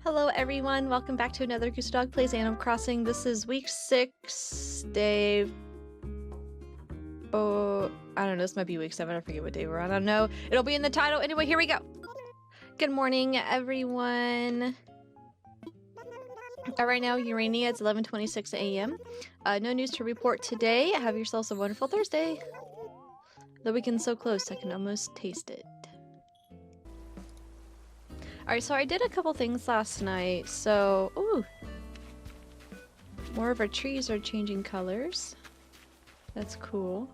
Hello everyone, welcome back to another GooserDog Plays Animal Crossing. This is week 6, day... Oh, I don't know, this might be week 7, I forget what day we're on. I don't know. It'll be in the title. Anyway, here we go. Good morning, everyone. Right now, Urania, it's 11:26 a.m. No news to report today. Have yourselves a wonderful Thursday. The weekend's so close, I can almost taste it. Alright, so I did a couple things last night, so... Ooh! More of our trees are changing colors. That's cool.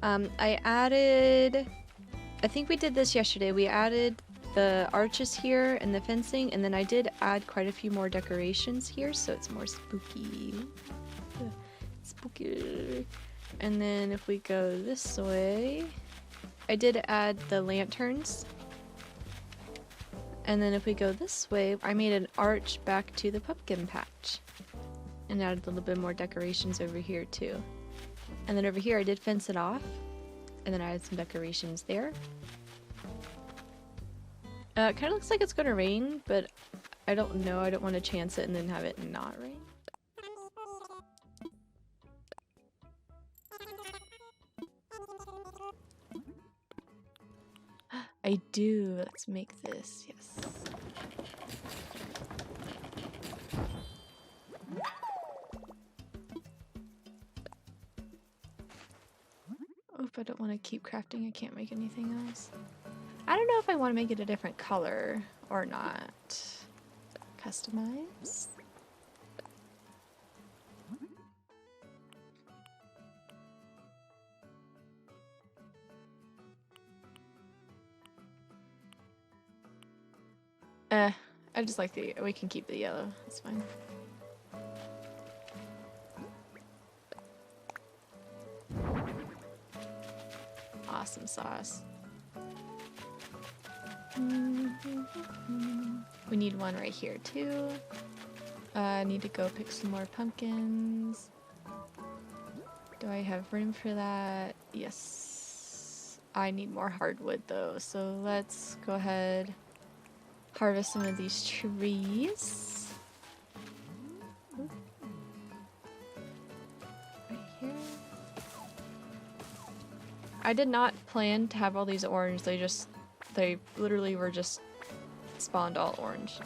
I added... I think we did this yesterday. We added the arches here and the fencing, and then I did add quite a few more decorations here, so it's more spooky. Spooky. And then if we go this way... I did add the lanterns. And then if we go this way, I made an arch back to the pumpkin patch. And added a little bit more decorations over here too. And then over here I did fence it off. And then I added some decorations there. It kind of looks like it's gonna rain, but I don't know. I don't want to chance it and then have it not rain. I do. Let's make this. Yes. Oh, if I don't want to keep crafting, I can't make anything else. I don't know if I want to make it a different color or not. Customize. I just like the, we can keep the yellow, that's fine. Awesome sauce. We need one right here too. I need to go pick some more pumpkins. Do I have room for that? Yes. I need more hardwood though, so let's go ahead. Harvest some of these trees. Right here. I did not plan to have all these orange, they literally were just spawned all orange.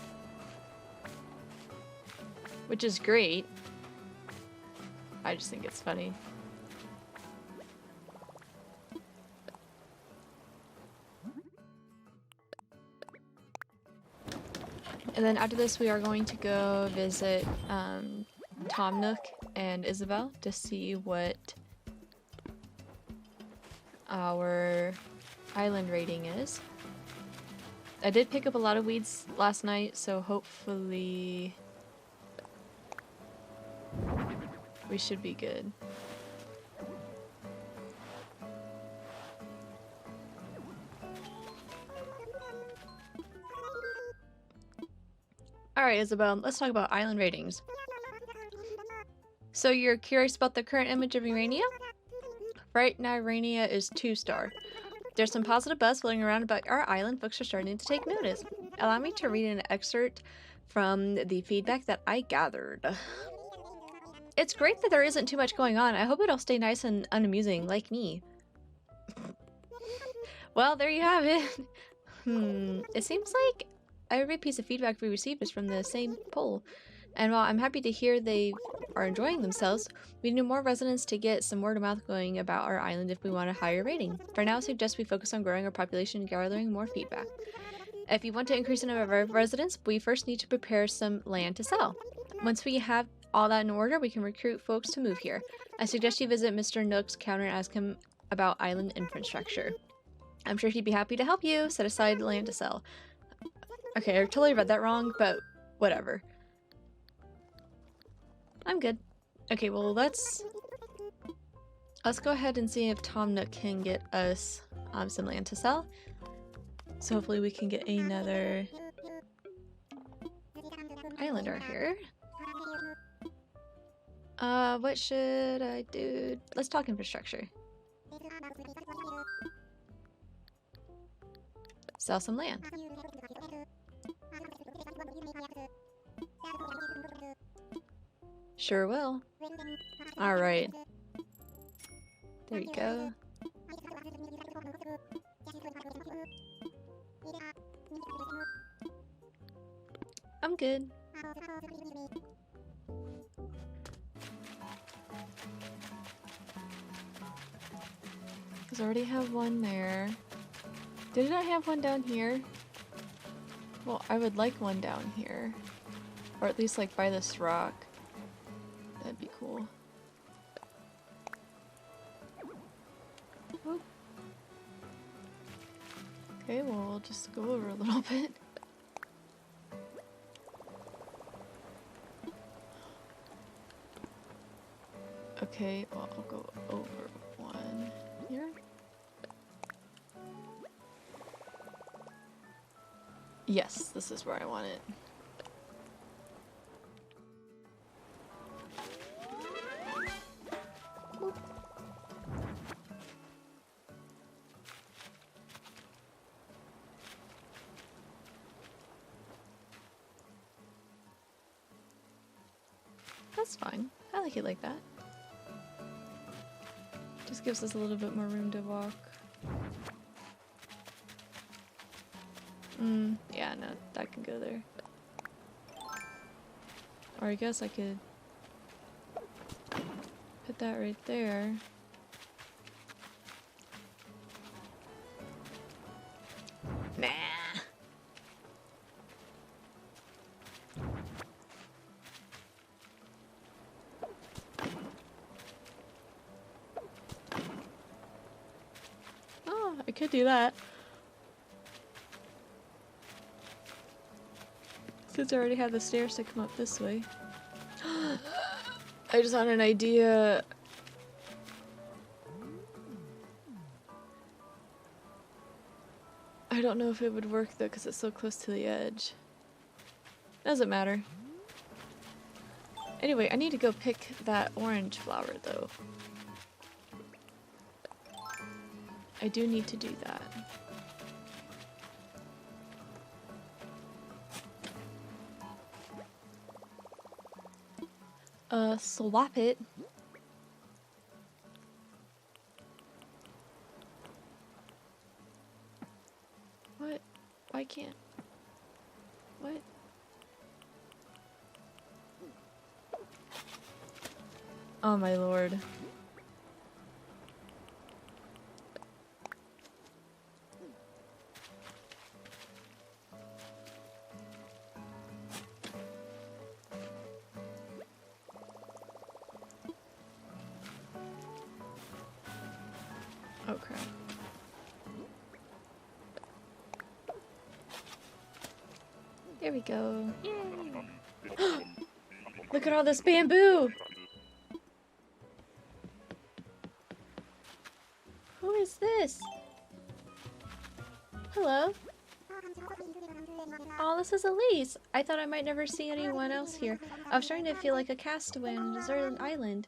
Which is great. I just think it's funny. And then after this we are going to go visit Tom Nook and Isabel to see what our island rating is. I did pick up a lot of weeds last night, so hopefully we should be good. Alright, Isabel, let's talk about island ratings. So you're curious about the current image of Urania? Right now, Urania is 2-star. There's some positive buzz floating around about our island. Folks are starting to take notice. Allow me to read an excerpt from the feedback that I gathered. It's great that there isn't too much going on. I hope it'll stay nice and unamusing, like me. Well, there you have it. It seems like every piece of feedback we received is from the same poll. And while I'm happy to hear they are enjoying themselves, we need more residents to get some word of mouth going about our island if we want a higher rating. For now, I suggest we focus on growing our population and gathering more feedback. If you want to increase the number of residents, we first need to prepare some land to sell. Once we have all that in order, we can recruit folks to move here. I suggest you visit Mr. Nook's counter and ask him about island infrastructure. I'm sure he'd be happy to help you set aside land to sell. Okay, I totally read that wrong, but whatever. I'm good. Okay, well let's go ahead and see if Tom Nook can get us some land to sell. So hopefully we can get another islander here. What should I do? Let's talk infrastructure. Sell some land. Sure will. Alright. There you go. I'm good. Because I already have one there. Did I have one down here? Well, I would like one down here. Or at least like by this rock. That'd be cool. Oh. Okay, well, we'll just go over a little bit. Okay, well, I'll go over one here. Yes, this is where I want it. Oop. That's fine. I like it like that. Just gives us a little bit more room to walk. Yeah, no, that can go there. Or I guess I could put that right there. Nah. Oh, I could do that. Since I already have the stairs to come up this way. I just had an idea. I don't know if it would work though because it's so close to the edge. Doesn't matter. Anyway, I need to go pick that orange flower though. I do need to do that. Swap it. What? Why can't? What? Oh my lord. Oh crap. There we go. Yay! Look at all this bamboo! Who is this? Hello? Oh, this is Elise. I thought I might never see anyone else here. I was starting to feel like a castaway on a deserted island.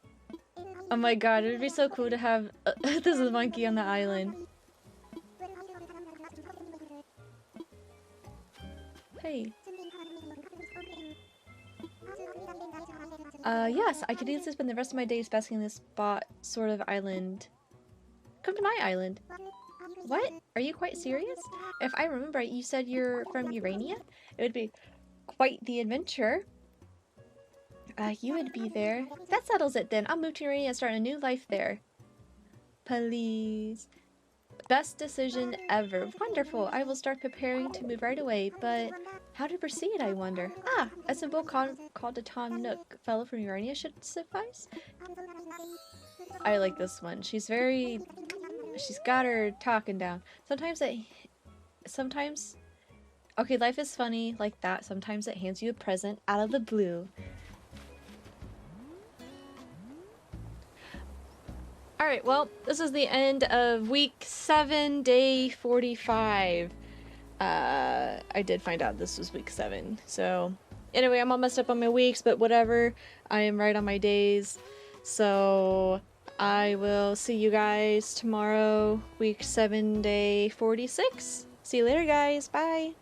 Oh my god, it would be so cool to have this is monkey on the island. Hey. Yes, I could easily spend the rest of my days basking in this spot sort of island. Come to my island. What? Are you quite serious? If I remember right, you said you're from Urania? It would be quite the adventure. You would be there. That settles it then. I'll move to Urania and start a new life there. Please. Best decision ever. Wonderful. I will start preparing to move right away, but how to proceed, I wonder. Ah, a simple called a Tom Nook. Fellow from Urania should suffice. I like this one. She's got her talking down. Sometimes, okay, life is funny like that. Sometimes it hands you a present out of the blue. Alright, well, this is the end of week 7, day 45. I did find out this was week 7. So, anyway, I'm all messed up on my weeks, but whatever. I am right on my days. So, I will see you guys tomorrow, week 7, day 46. See you later, guys. Bye!